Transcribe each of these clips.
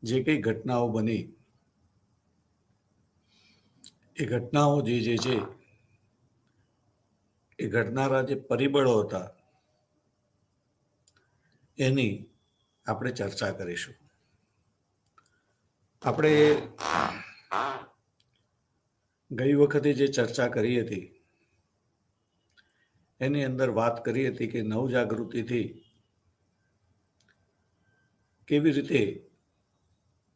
જે કંઈ ઘટનાઓ બની એ ઘટનાઓ જે છે એ ઘટનારા જે પરિબળો હતા એની આપણે ચર્ચા કરીશું. આપણે ગઈ વખતે જે ચર્ચા કરી હતી એની અંદર વાત કરી હતી કે નવજાગૃતિથી કેવી રીતે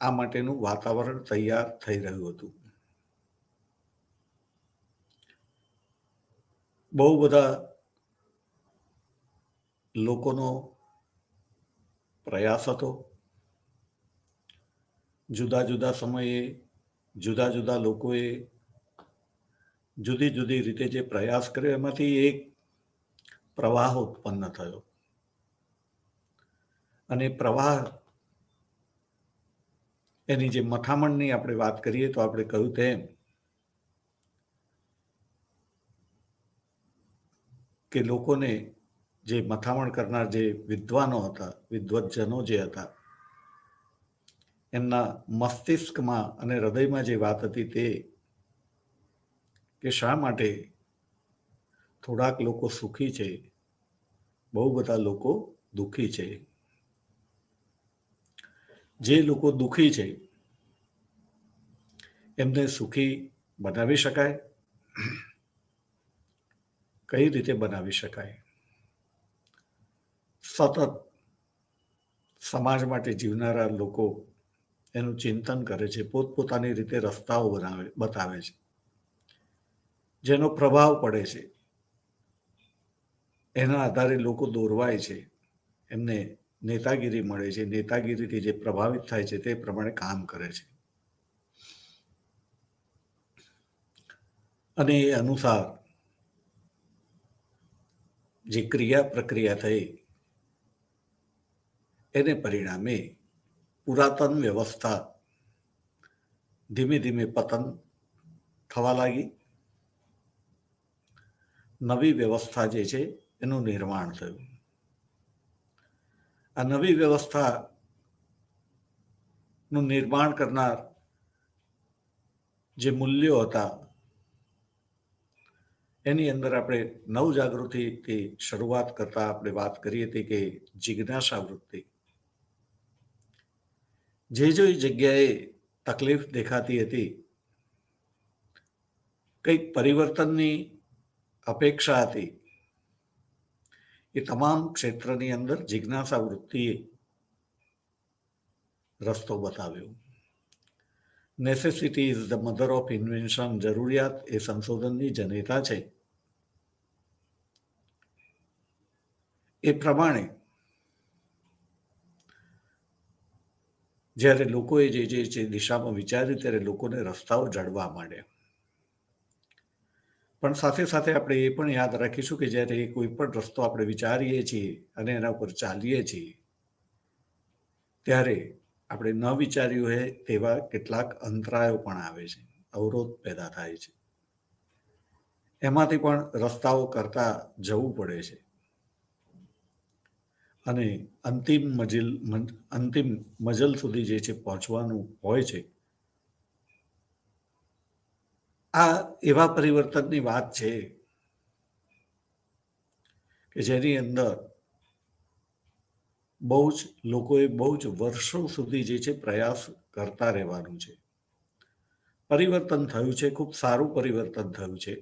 આ માટેનું વાતાવરણ તૈયાર થઈ રહ્યું હતું. બહુ બધા લોકોનો પ્રયાસ હતો. જુદા જુદા સમયે જુદા જુદા લોકોએ જુદી જુદી રીતે જે પ્રયાસ કર્યો એમાંથી એક પ્રવાહ ઉત્પન્ન થયો અને પ્રવાહ એની જે મથામણની આપણે વાત કરીએ તો આપણે કહ્યું તેમ કે લોકોને જે મથામણ કરનાર જે વિદ્વાનો હતા, વિદ્વજ્જનો જે હતા, એમના મસ્તિષ્કમાં અને હૃદયમાં જે વાત હતી તે કે શા માટે થોડાક લોકો સુખી છે, બહુ બધા લોકો દુઃખી છે. જે લોકો દુઃખી છે એમને સુખી બનાવી શકાય? કઈ રીતે બનાવી શકાય? સતત સમાજ માટે જીવનારા લોકો એનું ચિંતન કરે છે, પોતપોતાની રીતે રસ્તાઓ બતાવે છે, જેનો પ્રભાવ પડે છે. એના આધારે લોકો દોરવાય છે, એમને નેતાગીરી મળે છે, નેતાગીરીથી જે પ્રભાવિત થાય છે તે પ્રમાણે કામ કરે છે અને એ અનુસાર જે ક્રિયા પ્રક્રિયા થઈ એને પરિણામે પુરાતન વ્યવસ્થા ધીમે ધીમે પતન થવા લાગી. નવી વ્યવસ્થા જે છે એનું નિર્માણ થયું. આ નવી વ્યવસ્થાનું નિર્માણ કરનાર જે મૂલ્યો હતા એની અંદર આપણે નવજાગૃતિથી શરૂઆત કરતા આપણે વાત કરી હતી કે જિજ્ઞાસા વૃત્તિ. જે જગ્યાએ તકલીફ દેખાતી હતી, કંઈક પરિવર્તનની અપેક્ષા હતી, એ તમામ ક્ષેત્રની અંદર જિજ્ઞાસા વૃત્તિએ રસ્તો બતાવ્યો. Necessity is the mother of invention. જરૂરિયાત એ સંશોધનની જનેતા છે. એ પ્રમાણે જ્યારે લોકોએ જે દિશામાં વિચાર્યું ત્યારે લોકોને રસ્તાઓ જડવા માંડ્યા. પણ સાથે સાથે આપણે એ પણ યાદ રાખીશું કે જ્યારે કોઈ પણ રસ્તો આપણે વિચારીએ છીએ અને એના ઉપર ચાલીએ છીએ ત્યારે આપણે ન વિચાર્યું હોય તેવા કેટલાક અંતરાયો પણ આવે છે, અવરોધ પેદા થાય છે. એમાંથી પણ રસ્તાઓ કરતા જવું પડે છે અને અંતિમ મજલ સુધી જે છે પહોંચવાનું હોય છે. આ એવા પરિવર્તનની વાત છે કે જેની અંદર બહુ જ લોકોએ બહુ જ વર્ષો સુધી જે છે પ્રયાસ કરતા રહેવાનું છે. પરિવર્તન થયું છે, ખૂબ સારું પરિવર્તન થયું છે,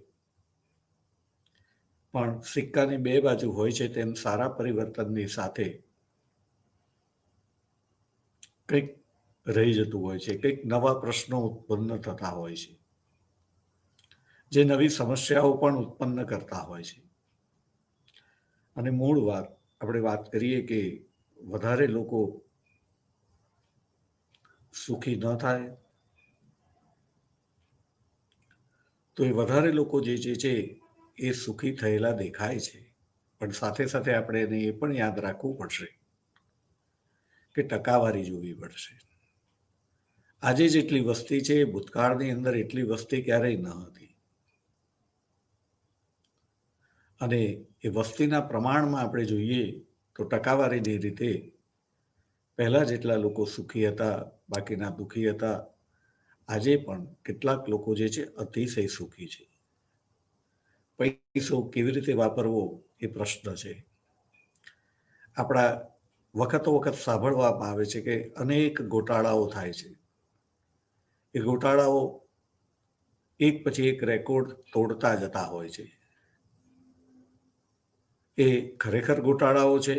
પણ સિક્કાની બે બાજુ હોય છે તેમ સારા પરિવર્તનની સાથે કંઈક રહી જતું હોય છે, કંઈક નવા પ્રશ્નો ઉત્પન્ન થતા હોય છે, જે નવી સમસ્યાઓ પણ ઉત્પન્ન કરતા હોય છે. અને મૂળ વાત આપણે વાત કરીએ કે વધારે લોકો સુખી ન થાય તો એ વધારે લોકો જે છે એ સુખી થયેલા દેખાય છે, પણ સાથે સાથે આપણે એને એ પણ યાદ રાખવું પડશે કે ટકાવારી જોવી પડશે. આજે જેટલી વસ્તી છે એ ભૂતકાળની અંદર એટલી વસ્તી ક્યારેય ન હતી અને એ વસ્તીના પ્રમાણમાં આપણે જોઈએ તો ટકાવારીની રીતે પહેલા જેટલા લોકો સુખી હતા, બાકીના દુઃખી હતા, આજે પણ કેટલાક લોકો જે છે અતિશય સુખી છે. પૈસો કેવી રીતે વાપરવો એ પ્રશ્ન છે. આપણા વખતો વખત સાંભળવામાં આવે છે કે અનેક ગોટાળાઓ થાય છે. એ ગોટાળાઓ એક પછી એક રેકોર્ડ તોડતા જતા હોય છે. એ ખરેખર ગોટાળાઓ છે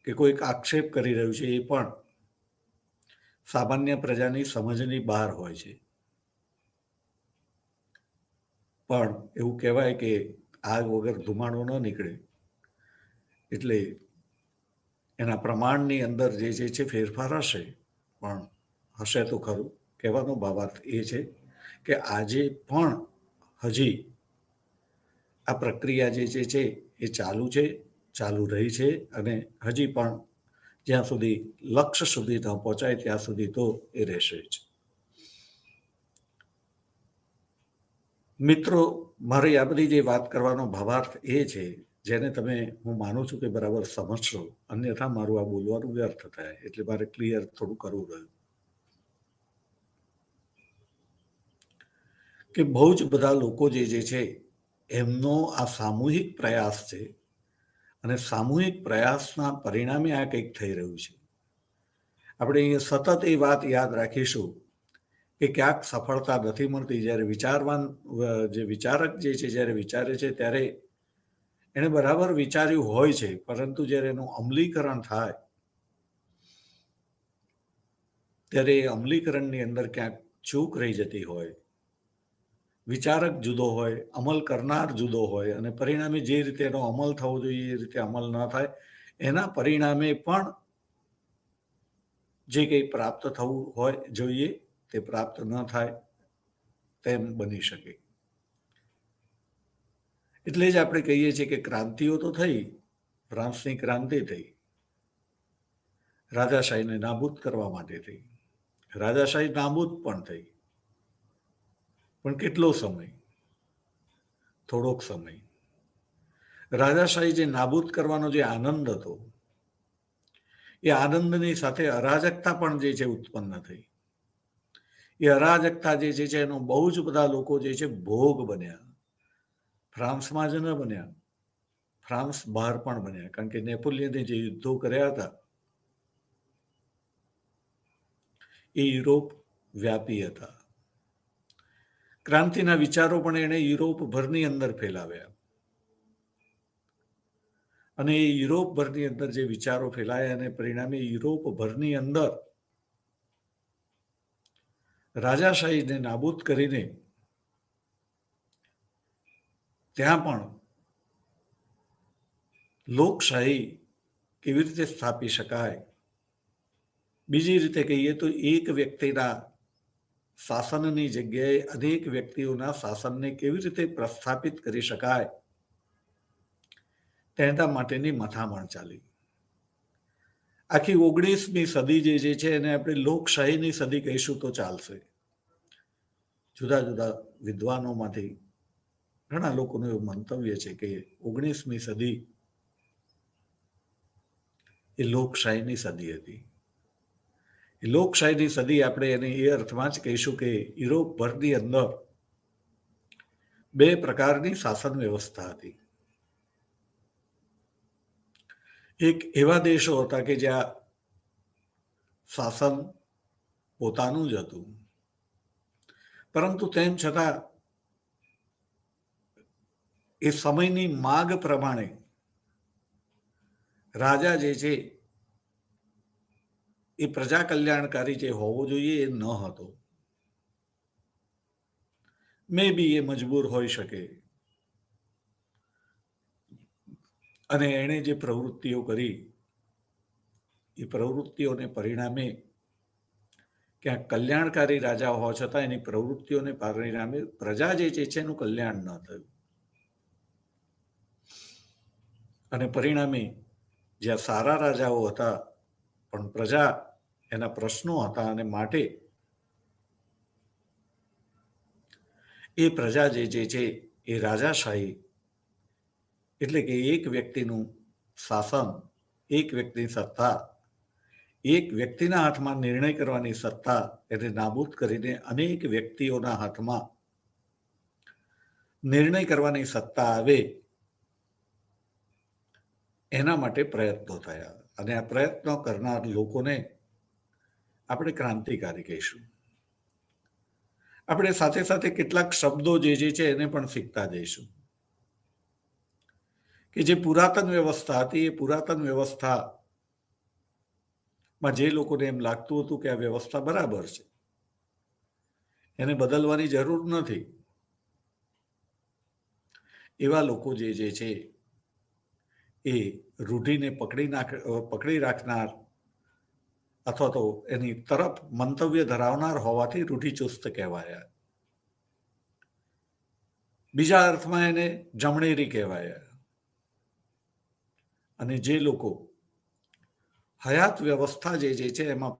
કે કોઈક આક્ષેપ કરી રહ્યું છે, એ પણ સામાન્ય પ્રજાની સમજની બહાર હોય છે. પણ એવું કહેવાય કે આગ વગર ધુમાડો ન નીકળે, એટલે એના પ્રમાણની અંદર જે છે ફેરફાર હશે, પણ હશે તો ખરું. કહેવાનો ભાવાર્થ એ છે કે આજે પણ હજી આ પ્રક્રિયા જે છે એ ચાલુ છે, ચાલુ રહી છે, અને હજી પણ જ્યાં સુધી લક્ષ્ય સુધી ન પહોંચાય ત્યાં સુધી તો એ રહેશે જ. મિત્રો, મારી આ બધી જે વાત કરવાનો ભાવાર્થ એ છે, જેને તમે હું માનું છું કે બરાબર સમજશો, અન્યથા મારું આ બોલવાનું વ્યર્થ થાય, એટલે મારે ક્લિયર થોડું કરવું રહ્યું કે બહુ જ બધા લોકો જે છે એમનો આ સામૂહિક પ્રયાસ છે, અને સામૂહિક પ્રયાસના પરિણામે આ કંઈક થઈ રહ્યું છે. આપણે અહીંયા સતત એ વાત યાદ રાખીશું કે ક્યાંક સફળતા નથી મળતી. જ્યારે વિચારવાન જે વિચારક જે છે જ્યારે વિચારે છે ત્યારે એણે બરાબર વિચાર્યું હોય છે, પરંતુ જ્યારે એનું અમલીકરણ થાય ત્યારે એ અમલીકરણની અંદર ક્યાંક ચૂક રહી જતી હોય. વિચારક જુદો હોય, અમલ કરનાર જુદો હોય, અને પરિણામે જે રીતે એનો અમલ થવો જોઈએ એ રીતે અમલ ન થાય, એના પરિણામે પણ જે કંઈ પ્રાપ્ત થવું હોય જોઈએ તે પ્રાપ્ત ન થાય તેમ બની શકે. એટલે જ આપણે કહીએ છીએ કે ક્રાંતિઓ તો થઈ. ફ્રાન્સની ક્રાંતિ થઈ, રાજાશાહીને નાબૂદ કરવા માટે થઈ. રાજાશાહી નાબૂદ પણ થઈ, પણ કેટલો સમય? થોડોક સમય. રાજાશાહી જે નાબૂદ કરવાનો જે આનંદ હતો, એ આનંદની સાથે અરાજકતા પણ જે છે ઉત્પન્ન થઈ. એ અરાજકતા જે છે એનો બહુ જ બધા લોકો જે છે ભોગ બન્યા. ફ્રાન્સમાં જ ન બન્યા, ફ્રાન્સ બહાર પણ બન્યા, કારણ કે નેપોલિયને જે યુદ્ધો કર્યા હતા એ યુરોપ વ્યાપી હતા. ક્રાંતિના વિચારો પણ એણે યુરોપ ભરની અંદર ફેલાવ્યા, અને એ યુરોપ ભરની અંદર જે વિચારો ફેલાયા અને પરિણામે યુરોપ ભરની અંદર રાજાશાહીને નાબૂદ કરીને ત્યાં પણ લોકશાહી કેવી રીતે સ્થાપી શકાય, બીજી રીતે કહીએ તો એક વ્યક્તિના શાસનની જગ્યાએ અનેક વ્યક્તિઓના શાસનને કેવી રીતે પ્રસ્થાપિત કરી શકાય, તેના માટેની મથામણ ચાલી. આખી 19મી સદી જે છે એને આપણે લોકશાહીની સદી કહીશું તો ચાલશે. જુદા જુદા વિદ્વાનોમાંથી ઘણા લોકોનું એવું મંતવ્ય છે કે 19મી સદી એ લોકશાહીની સદી હતી. એ લોકશાહીની સદી આપણે એને એ અર્થમાં જ કહીશું કે યુરોપ ભરની અંદર બે પ્રકારની શાસન વ્યવસ્થા હતી. એક એવા દેશો હતા કે જ્યાં શાસન પોતાનું જ હતું, પરંતુ તેમ છતાં એ સમયની માંગ પ્રમાણે રાજા જે છે એ પ્રજા કલ્યાણકારી જે હોવો જોઈએ એ ન હતો. મે બી એ મજબૂર હોઈ શકે, અને એણે જે પ્રવૃત્તિઓ કરી એ પ્રવૃત્તિઓને પરિણામે ક્યાંક કલ્યાણકારી રાજા હોવા છતાં એની પ્રવૃત્તિઓને પરિણામે પ્રજા જે છે એનું કલ્યાણ ન થયું, અને પરિણામે જ્યાં સારા રાજાઓ હતા પણ પ્રજા એના પ્રશ્નો હતા, અને માટે એ પ્રજા જે છે એ રાજાશાહી એટલે કે એક વ્યક્તિનું શાસન, એક વ્યક્તિની સત્તા, એક વ્યક્તિના હાથમાં નિર્ણય કરવાની સત્તા એને નાબૂદ કરીને અનેક વ્યક્તિઓના હાથમાં નિર્ણય કરવાની સત્તા આવે, એના માટે પ્રયત્નો થયા. અને આ પ્રયત્નો કરનાર લોકોને આપણે ક્રાંતિકારી કહીશું. આપણે સાથે સાથે કેટલાક શબ્દો જે છે એને પણ શીખતા જઈશું કે જે પુરાતન વ્યવસ્થા હતી, એ પુરાતન વ્યવસ્થામાં જે લોકોને એમ લાગતું હતું કે આ વ્યવસ્થા બરાબર છે, એને બદલવાની જરૂર નથી, એવા લોકો જે છે એ રૂઢિને પકડી રાખનાર અથવા તો એની તરફ મંતવ્ય ધરાવનાર હોવાથી રૂઢિચુસ્ત કહેવાયા. બીજા અર્થમાં એને જમણેરી કહેવાયા. અને જે લોકો હયાત વ્યવસ્થા જે છે એમાં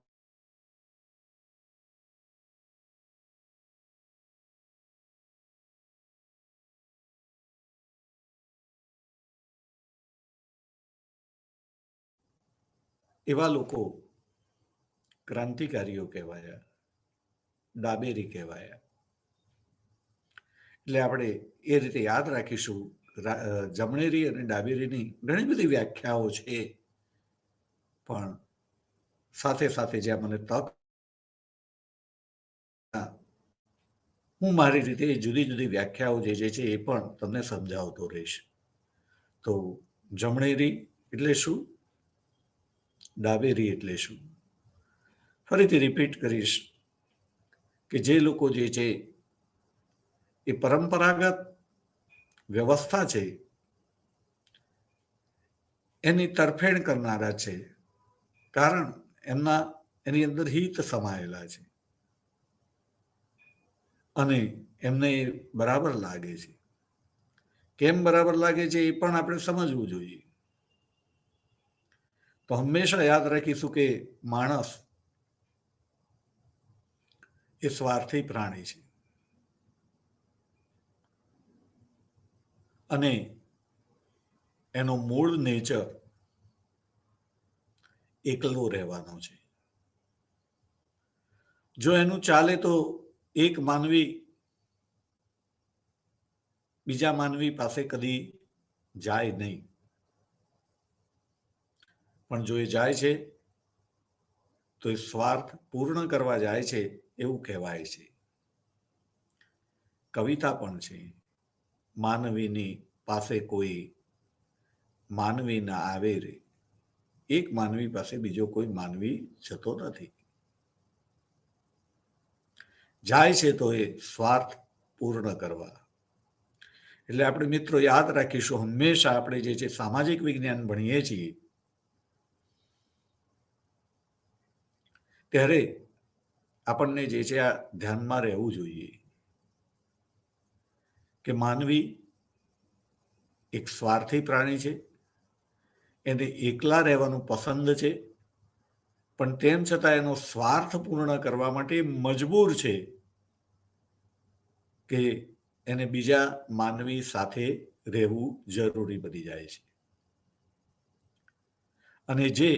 એવા લોકો ક્રાંતિકારીઓ કહેવાયા, ડાબેરી કહેવાયા. એટલે આપણે એ રીતે યાદ રાખીશું. જમણેરી અને ડાબેરીની ઘણી બધી વ્યાખ્યાઓ છે, પણ સાથે સાથે જ્યાં મને તક, હું મારી રીતે જુદી જુદી વ્યાખ્યાઓ જે છે એ પણ તમને સમજાવતો રહીશ. તો જમણેરી એટલે શું, ડાબેરી એટલે શું, ફરીથી રિપીટ કરીશ કે જે લોકો જે છે એ પરંપરાગત વ્યવસ્થા છે એની તરફેણ કરનારા છે, કારણ એની અંદર હિત સમાયેલા છે અને એમને બરાબર લાગે છે. કેમ બરાબર લાગે છે એ પણ આપણે સમજવું જોઈએ. તો હંમેશા યાદ રાખીશું કે માણસ એ સ્વાર્થી પ્રાણી છે અને એનો મૂળ નેચર એકલો રહેવાનો છે. જો એનું ચાલે તો એક માનવી બીજા માનવી પાસે કદી જાય નહીં, પણ જો એ જાય છે તો એ સ્વાર્થ પૂર્ણ કરવા જાય છે એવું કહેવાય છે. કવિતા પણ છે, માનવીની પાસે કોઈ માનવી ના આવે રે, એક માનવી પાસે બીજો કોઈ માનવી જતો નથી, જાય છે તો એ સ્વાર્થ પૂર્ણ કરવા. એટલે આપણે મિત્રો યાદ રાખીશું, હંમેશા આપણે જે છે સામાજિક વિજ્ઞાન ભણીએ છીએ ત્યારે આપણને જે છે આ ધ્યાનમાં રહેવું જોઈએ કે માનવી એક સ્વાર્થી પ્રાણી છે, એને એકલા રહેવાનું પસંદ છે, પણ તેમ છતાં એનો સ્વાર્થ પૂર્ણ કરવા માટે મજબૂર છે કે એને બીજા માનવી સાથે રહેવું જરૂરી બની જાય છે. અને જે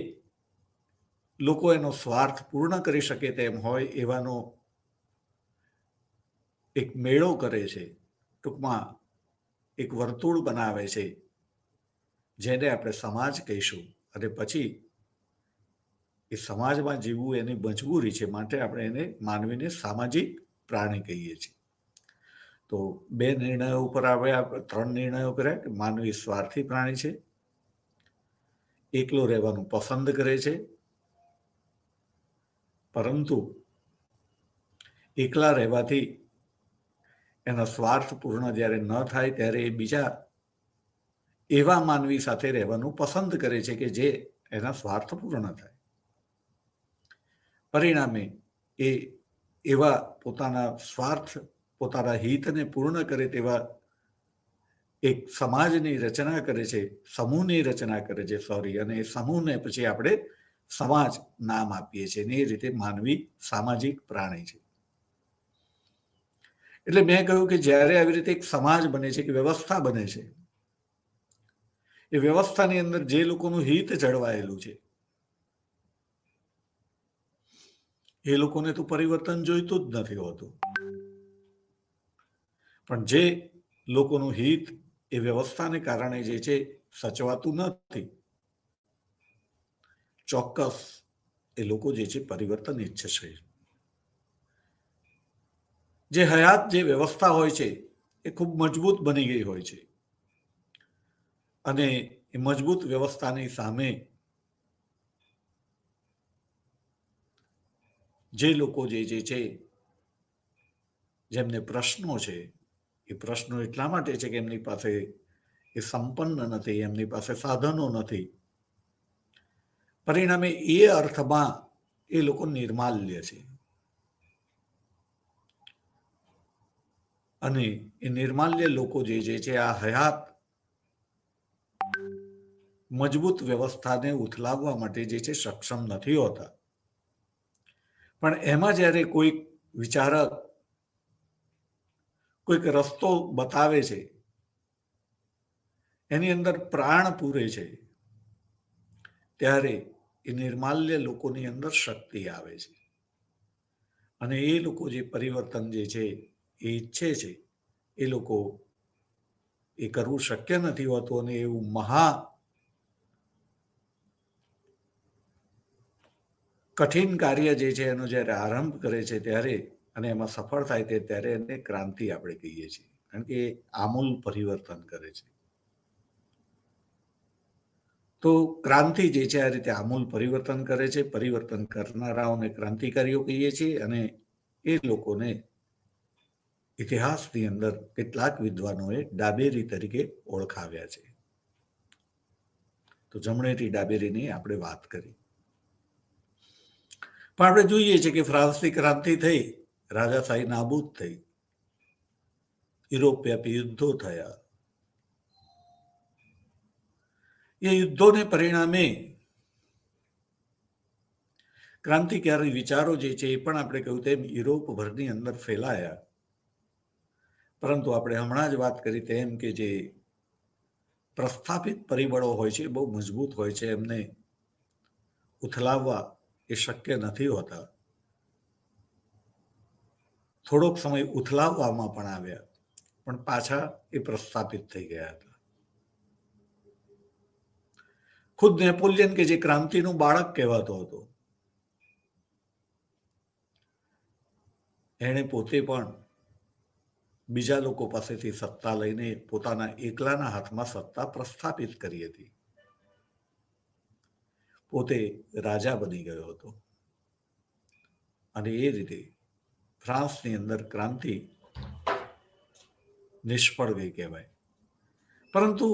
લોકો એનો સ્વાર્થ પૂર્ણ કરી શકે તેમ હોય એવાનો એક મેળો કરે છે, ટૂંકમાં એક વર્તુળ બનાવે છે, જેને આપણે સમાજ કહીશું. અને પછી એ સમાજમાં જીવવું એની મજબૂરી છે, માટે આપણે એને માનવીને સામાજિક પ્રાણી કહીએ છીએ. તો બે નિર્ણયો ઉપર આવ્યા, ત્રણ નિર્ણયો કર્યા કે માનવી સ્વાર્થી પ્રાણી છે, એકલો રહેવાનું પસંદ કરે છે, પરંતુ એકલા રહેવાથી એનો સ્વાર્થ પૂર્ણ જ્યારે ન થાય ત્યારે એ બીજા એવા માનવી સાથે રહેવાનું પસંદ કરે છે કે જે એના સ્વાર્થ પૂર્ણ થાય. પરિણામે એ એવા પોતાના સ્વાર્થ, પોતાના હિતને પૂર્ણ કરે તેવા એક સમાજની રચના કરે છે, સમૂહની રચના કરે છે, અને એ સમૂહને પછી આપણે સમાજ નામ આપીએ છીએ, ને એ રીતે માનવી સામાજિક પ્રાણી છે. એટલે મેં કહ્યું કે જ્યારે આવી રીતે એક સમાજ બને છે, કે વ્યવસ્થા બને છે, એ વ્યવસ્થાની અંદર જે લોકોનું હિત જળવાયેલું છે એ લોકોને તો પરિવર્તન જોઈતું જ નથી હોતું. પણ જે લોકોનું હિત એ વ્યવસ્થાને કારણે જે છે સચવાતું નથી, ચોક્કસ એ લોકો જે છે પરિવર્તન ઈચ્છે છે. જે હયાત જે વ્યવસ્થા હોય છે એ ખૂબ મજબૂત બની ગઈ હોય છે અને એ મજબૂત વ્યવસ્થાની સામે જે લોકો જે છે જેમને પ્રશ્નો છે, એ પ્રશ્નો એટલા માટે છે કે એમની પાસે એ સંપન્ન નથી, એમની પાસે સાધનો નથી. પરિણામે એ અર્થમાં એ લોકો નિર્માલ્ય છે. અને એ નિર્માલ્ય લોકો જે છે આ હયાત મજબૂત વ્યવસ્થાને ઉથલાવવા માટે જે છે સક્ષમ નથી હોતા. પણ એમાં જ્યારે કોઈક વિચારક કોઈક રસ્તો બતાવે છે, એની અંદર પ્રાણ પૂરે છે, ત્યારે એ નિર્માલ્ય લોકોની અંદર શક્તિ આવે છે અને એ લોકો જે પરિવર્તન જે છે એ ઈચ્છે છે, એ લોકો એ કરવું શક્ય નથી હોતું અને એવું કઠિન કાર્ય જે છે એનો જ્યારે આરંભ કરે છે ત્યારે અને એમાં સફળ થાય છે ત્યારે એને ક્રાંતિ આપણે કહીએ છીએ, કારણ કે એ આમૂલ પરિવર્તન કરે છે. તો ક્રાંતિ જે છે આ રીતે આમૂલ પરિવર્તન કરે છે. પરિવર્તન કરનારાઓને ક્રાંતિકારીઓ કહીએ છીએ અને એ લોકોને ઇતિહાસની અંદર કેટલાક વિદ્વાનોએ ડાબેરી તરીકે ઓળખાવ્યા છે. તો જમણેરી ડાબેરીની આપણે વાત કરી. પણ આપણે જોઈએ છીએ કે ફ્રાન્સની ક્રાંતિ થઈ, રાજાશાહી નાબૂદ થઈ, યુરોપવ્યાપી યુદ્ધો થયા. એ યુદ્ધોને પરિણામે ક્રાંતિકારી વિચારો જે છે એ પણ આપણે કહ્યું તેમ યુરોપભરની અંદર ફેલાયા. પરંતુ આપણે હમણાં જ વાત કરી તેમ કે જે પ્રસ્થાપિત પરિબળો હોય છે એ બહુ મજબૂત હોય છે, એમને ઉથલાવવા એ શક્ય નથી હોતા. થોડોક સમય ઉથલાવવામાં પણ આવ્યા, પણ પાછા એ પ્રસ્થાપિત થઈ ગયા હતા. ખુદ નેપોલિયન કે જે ક્રાંતિનું બાળક કહેવાતો હતો, એણે પોતે પણ બીજા લોકો પાસેથી સત્તા લઈને પોતાના એકલાના હાથમાં સત્તા પ્રસ્થાપિત કરી હતી. પોતે રાજા બની ગયો હતો અને એ રીતે ફ્રાન્સની અંદર ક્રાંતિ નિષ્ફળ ગઈ કહેવાય. પરંતુ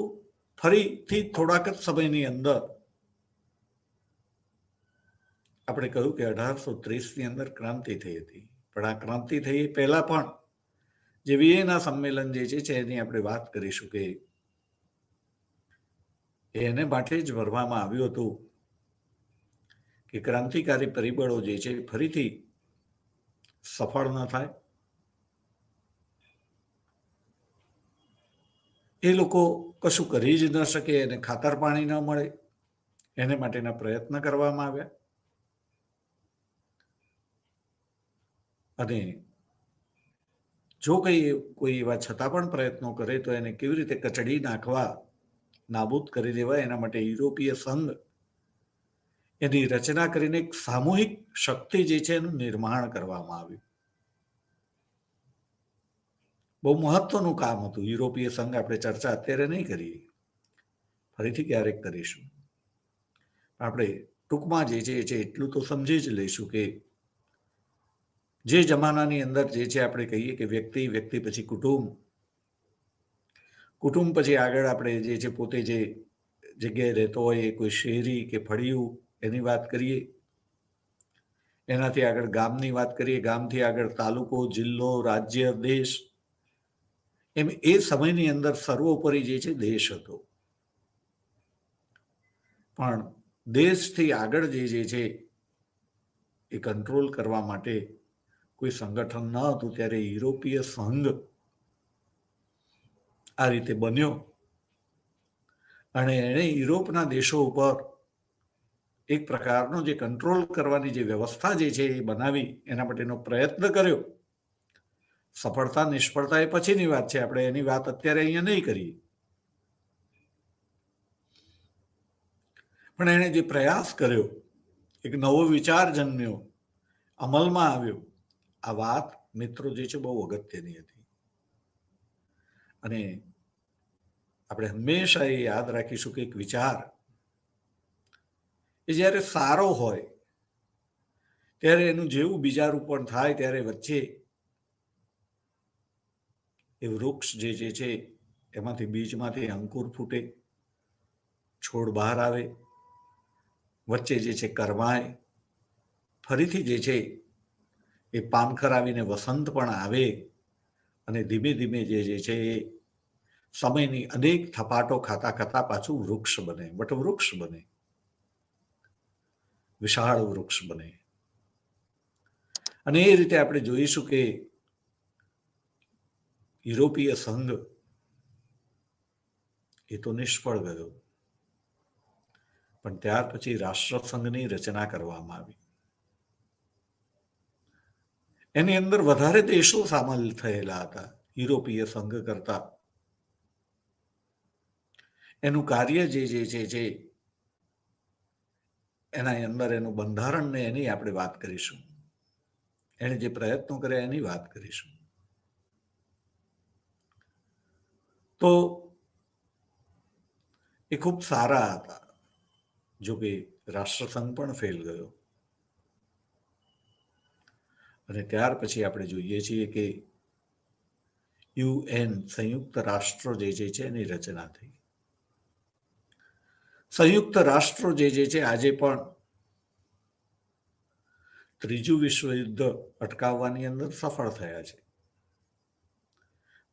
ફરીથી થોડાક જ સમયની અંદર આપણે કહ્યું કે 1830ની અંદર ક્રાંતિ થઈ હતી. પણ આ ક્રાંતિ થઈ એ પહેલા પણ જે વિયેના સંમેલન જે છે એની આપણે વાત કરીશું કે એને માટે જ ભરવામાં આવ્યું હતું કે ક્રાંતિકારી પરિબળો જે છે ફરીથી સફળ ન થાય. એ લોકો કશું કરી જ ન શકે, એને ખાતર પાણી ન મળે, એને માટેના પ્રયત્ન કરવામાં આવ્યા. અને જો કોઈ એવા છતાં પણ પ્રયત્નો કરે તો એને કેવી રીતે કચડી નાખવા, નાબૂદ કરી દેવા, એના માટે યુરોપીય સંઘ એની રચના કરીને એક સામૂહિક શક્તિ જે છે એનું નિર્માણ કરવામાં આવ્યું. બહુ મહત્વનું કામ હતું. યુરોપીય સંઘ આપણે ચર્ચા અત્યારે નહીં કરીએ, ફરીથી ક્યારેક કરીશું. આપણે ટૂંકમાં જે છે એટલું તો સમજી જ લઈશું કે જે જમાનાની અંદર જે છે આપણે કહીએ કે વ્યક્તિ પછી કુટુંબ પછી આગળ આપણે જે છે પોતે જે જગ્યાએ રહેતો હોય એ કોઈ શેરી કે ફળિયું એની વાત કરીએ, એનાથી આગળ ગામની વાત કરીએ, ગામથી આગળ તાલુકો, જિલ્લો, રાજ્ય, દેશ, એમ એ સમયની અંદર સર્વોપરી જે છે દેશ હતો. પણ દેશથી આગળ જે છે એ કંટ્રોલ કરવા માટે કોઈ સંગઠન ન હતું. ત્યારે યુરોપીય સંઘ આ રીતે બન્યો અને એણે યુરોપના દેશો ઉપર એક પ્રકારનો જે કંટ્રોલ કરવાની જે વ્યવસ્થા જે છે એ બનાવી એના માટેનો પ્રયત્ન કર્યો. સફળતા નિષ્ફળતા એ પછીની વાત છે, આપણે એની વાત અત્યારે અહીંયા નહીં કરીએ. પણ એણે જે પ્રયાસ કર્યો, એક નવો વિચાર જન્મ્યો, અમલમાં આવ્યો, આ વાત મિત્રો જે છે બહુ અગત્યની હતી. અને આપણે હંમેશા એ યાદ રાખીશું કે એક વિચાર એ જ્યારે સારો હોય ત્યારે એનું જેવું બીજારૂપણ થાય ત્યારે વચ્ચે એ વૃક્ષ જે છે એમાંથી બીજમાંથી અંકુર ફૂટે, છોડ બહાર આવે, વચ્ચે જે છે કરમાય, ફરીથી જે છે એ પાનખર આવીને વસંત પણ આવે અને ધીમે ધીમે જે છે એ સમયની અનેક થપાટો ખાતા ખાતા પાછું વૃક્ષ બને, વટવૃક્ષ બને, વિશાળ વૃક્ષ બને. અને એ રીતે આપણે જોઈશું કે યુરોપીય સંઘ એ તો નિષ્ફળ ગયો, પણ ત્યાર પછી રાષ્ટ્રસંઘની રચના કરવામાં આવી. એની અંદર વધારે દેશો સામેલ થયેલા હતા યુરોપીય સંઘ કરતા. એનું કાર્ય જે છે એના અંદર એનું બંધારણ ને એની આપણે વાત કરીશું. એણે જે પ્રયત્નો કર્યા એની વાત કરીશું. તો એ ખૂબ સારા હતા. જો કે રાષ્ટ્રસંઘ પણ ફેલ ગયો. અને ત્યાર પછી આપણે જોઈએ છીએ કે UN સંયુક્ત રાષ્ટ્રો જે છે એની રચના થઈ. સંયુક્ત રાષ્ટ્રો જે છે આજે પણ ત્રીજું વિશ્વયુદ્ધ અટકાવવાની અંદર સફળ થયા છે.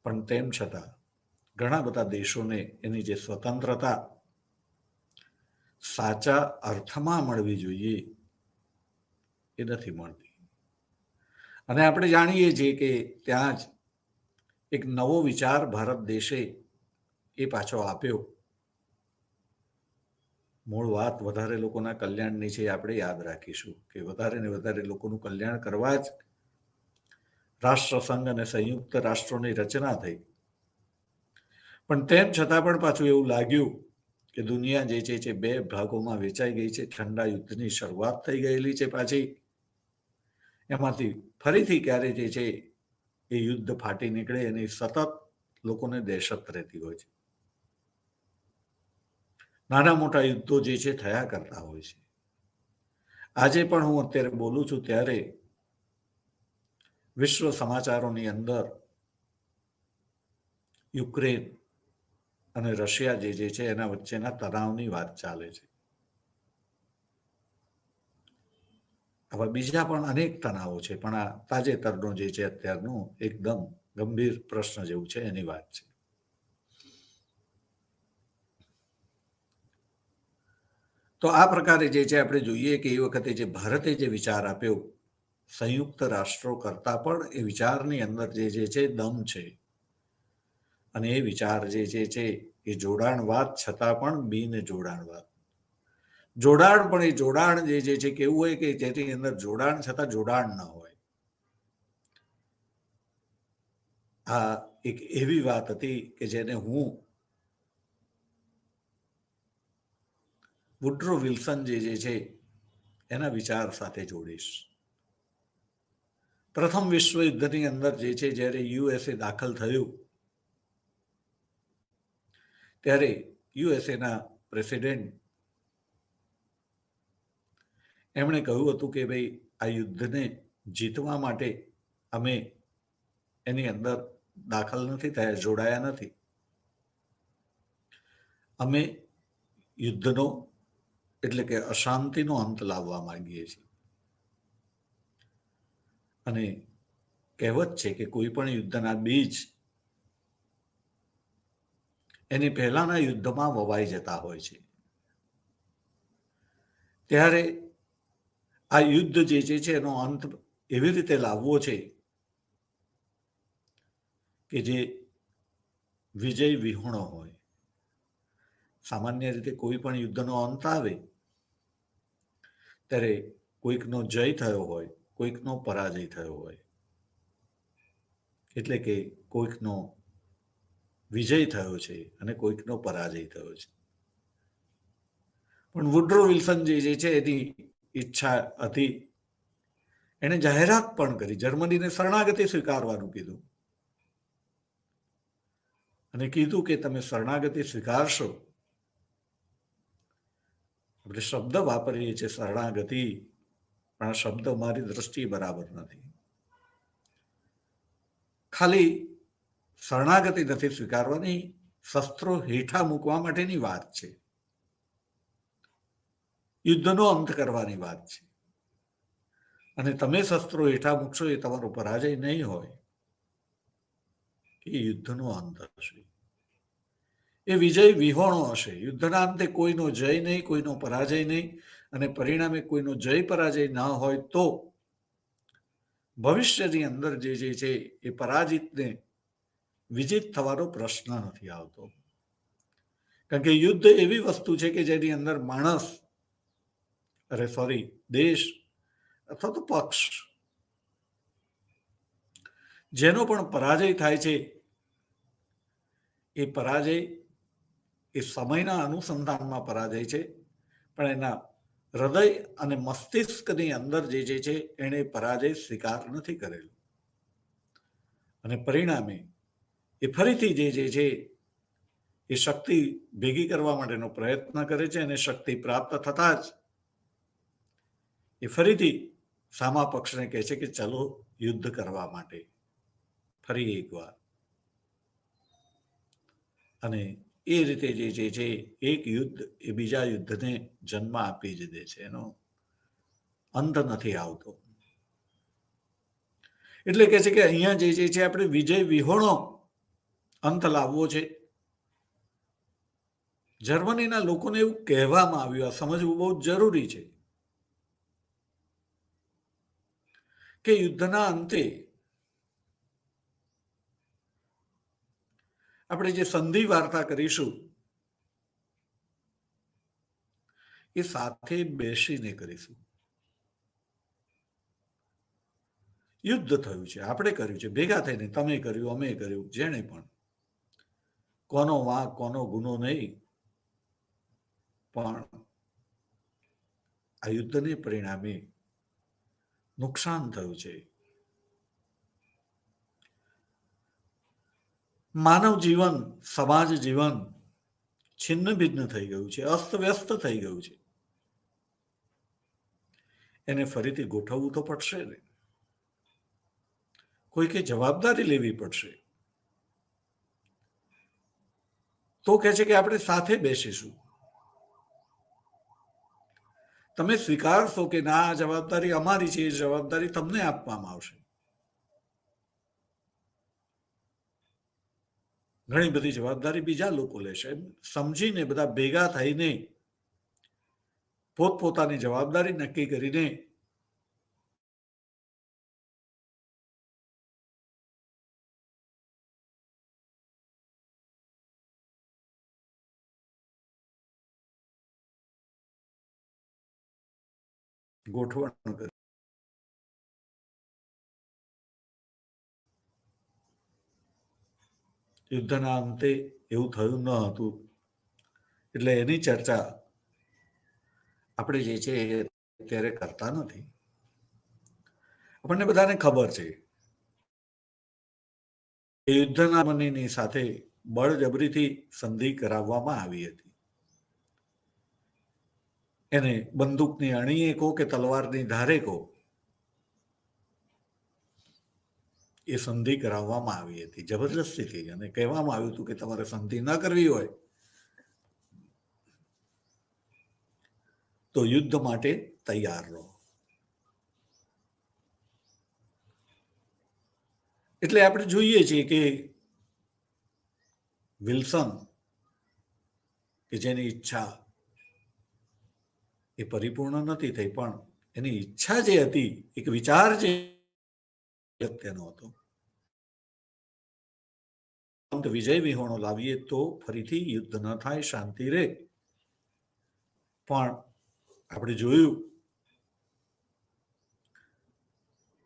પણ તેમ છતાં ઘણા બધા દેશોને એની જે સ્વતંત્રતા સાચા અર્થમાં મળવી જોઈએ એ નથી મળતી. અને આપણે જાણીએ છીએ કે ત્યાં જ એક નવો વિચાર ભારત દેશે એ પાછો આપ્યો. મૂળ વાત વધારે લોકોના કલ્યાણની છે, આપણે યાદ રાખીશું કે વધારે ને વધારે લોકોનું કલ્યાણ કરવા જ રાષ્ટ્રસંઘ અને સંયુક્ત રાષ્ટ્રોની રચના થઈ. પણ તેમ છતાં પણ પાછું એવું લાગ્યું કે દુનિયા જે છે બે ભાગોમાં વેચાઈ ગઈ છે. ઠંડા યુદ્ધની શરૂઆત થઈ ગયેલી છે પાછી. એમાંથી ફરીથી ક્યારે જે છે એ યુદ્ધ ફાટી નીકળે એની સતત લોકોને દહેશત રહેતી હોય છે. નાના મોટા યુદ્ધો જે છે થયા કરતા હોય છે. આજે પણ હું અત્યારે બોલું છું ત્યારે વિશ્વ સમાચારોની અંદર યુક્રેન અને રશિયા જે છે એના વચ્ચેના તણાવની વાત ચાલે છે. આવા બીજા પણ અનેક તણાવો છે, પણ આ તાજેતરનો જે છે અત્યારનું એકદમ ગંભીર પ્રશ્ન જેવું છે એની વાત છે. તો આ પ્રકારે જે છે આપણે જોઈએ કે એ વખતે જે ભારતે જે વિચાર આપ્યો, સંયુક્ત રાષ્ટ્રો કરતા પણ એ વિચારની અંદર જે છે દમ છે. અને એ વિચાર જે છે એ જોડાણવાદ છતાં પણ બિન જોડાણવાદ. જોડાણ પણ એ જોડાણ જે છે કેવું હોય કે જેની અંદર જોડાણ છતાં જોડાણ ન હોય. આ એક એવી વાત હતી કે જેને હું વુડ્રો વિલ્સન જે છે એના વિચાર સાથે જોડીશ. પ્રથમ વિશ્વયુદ્ધની અંદર જે છે જ્યારે USA દાખલ થયું ત્યારે USAના પ્રેસિડેન્ટ એમણે કહ્યું હતું કે ભાઈ આ યુદ્ધને જીતવા માટે અમે એની અંદર દાખલ નથી થયા, જોડાયા નથી. અમે યુદ્ધનો એટલે કે અશાંતિનો અંત લાવવા માંગીએ છીએ. અને કહેવત છે કે કોઈ પણ યુદ્ધના બીજ એની પહેલાના યુદ્ધમાં વવાઈ જતા હોય છે. ત્યારે આ યુદ્ધ જે છે એનો અંત એવી રીતે લાવવો છે કે જે વિજય વિહોણો હોય. સામાન્ય રીતે કોઈ પણ યુદ્ધનો અંત આવે ત્યારે કોઈકનો જય થયો હોય, કોઈકનો પરાજય થયો હોય, એટલે કે કોઈકનો વિજય થયો છે અને કોઈકનો પરાજય થયો છે. પણ વુડ્રો વિલ્સન જે છે એની ઈચ્છા હતી, એને જાહેરાત પણ કરી, જર્મનીને શરણાગતિ સ્વીકારવાનું કીધું અને કીધું કે તમે શરણાગતિ સ્વીકારશો. આપણે શબ્દ વાપરીએ છીએ શરણાગતિ, પણ આ શબ્દ મારી દ્રષ્ટિએ બરાબર નથી. ખાલી શરણાગતિ નથી સ્વીકારવાની, શસ્ત્રો હેઠા મૂકવા માટેની વાત છે, યુદ્ધનો અંત કરવાની વાત છે. અને તમે શસ્ત્રો હેઠા મૂકશો એ તમારો પરાજય નહીં હોય, એ યુદ્ધનો અંત હશે, એ વિજય વિહોણો હશે. યુદ્ધના અંતે કોઈનો જય નહીં, કોઈનો પરાજય નહીં, અને પરિણામે કોઈનો જય પરાજય ના હોય તો ભવિષ્યની અંદર જે છે એ પરાજિતને વિજિત થવાનો પ્રશ્ન નથી આવતો. કારણ કે યુદ્ધ એવી વસ્તુ છે કે જેની અંદર માણસ, દેશ અથવા તો પક્ષ, જેનો પણ પરાજય થાય છે, એ પરાજય એ સમયના અનુસંધાનમાં પરાજય છે, પણ એના હૃદય અને મસ્તિષ્કની અંદર જે છે એને પરાજય સ્વીકાર નથી કરેલો. અને પરિણામે એ ફરીથી જે છે એ શક્તિ ભેગી કરવા માટેનો પ્રયત્ન કરે છે, અને શક્તિ પ્રાપ્ત થતા જ એ ફરીથી સામા પક્ષને કહે છે કે ચલો યુદ્ધ કરવા માટે ફરી એકવાર. અને એ રીતે જે છે એક યુદ્ધ એ બીજા યુદ્ધને જન્મ આપી જ દે છે, એનો અંત નથી આવતો. એટલે કે છે કે અહીંયા જે છે આપણે વિજય વિહોણો અંત લાવવો છે. જર્મનીના લોકોને એવું કહેવામાં આવ્યું, આ સમજવું બહુ જરૂરી છે કે યુદ્ધના અંતે આપણે જે સંધિ વાર્તા કરીશું એ સાથે બેસીને કરીશું. યુદ્ધ થયું છે, આપણે કર્યું છે, ભેગા થઈને તમે કર્યું, અમે કર્યું, જેણે પણ. કોનો વાંક કોનો ગુનો નહીં, પણ આ યુદ્ધને પરિણામે નુકસાન થયું છે. માનવ જીવન, સમાજ જીવન છિન્ન ભિન્ન થઈ ગયું છે, અસ્તવ્યસ્ત થઈ ગયું છે. એને ફરીથી ગોઠવવું તો પડશે ને, કોઈકે જવાબદારી લેવી પડશે. તો કહે છે કે આપણે સાથે બેસીશું. તમે સ્વીકારશો કે ના, આ જવાબદારી અમારી છે, એ જવાબદારી તમને આપવામાં આવશે. ઘણી બધી જવાબદારી બીજા લોકો લેશે, એમ સમજીને બધા ભેગા થઈને પોતપોતાની જવાબદારી નક્કી કરીને ગોઠવણ કરી. યુદ્ધના અંતે એવું થયું ન હતું, એટલે એની ચર્ચા આપણે જે છે એ અત્યારે કરતા નથી. આપણને બધાને ખબર છે કે યુદ્ધના મનીની સાથે બળજબરીથી સંધિ કરાવવામાં આવી હતી. એને બંદૂકની અણીએ કહો કે તલવારની ધારે કહો, એ સંધિ કરાવવામાં આવી હતી જબરજસ્તીથી, અને કહેવામાં આવ્યું હતું કે તમારે સંધિ ન કરવી હોય તો યુદ્ધ માટે તૈયાર રહો. એટલે આપણે જોઈએ છીએ કે વિલ્સન કે જેની ઈચ્છા એ પરિપૂર્ણ નથી થઈ, પણ એની ઈચ્છા જે હતી, એક વિચાર જે અગત્યનો હતો, વિજય વિહોણો લાવીએ તો ફરીથી યુદ્ધ ન થાય, શાંતિ રહે. પણ આપણે જોયું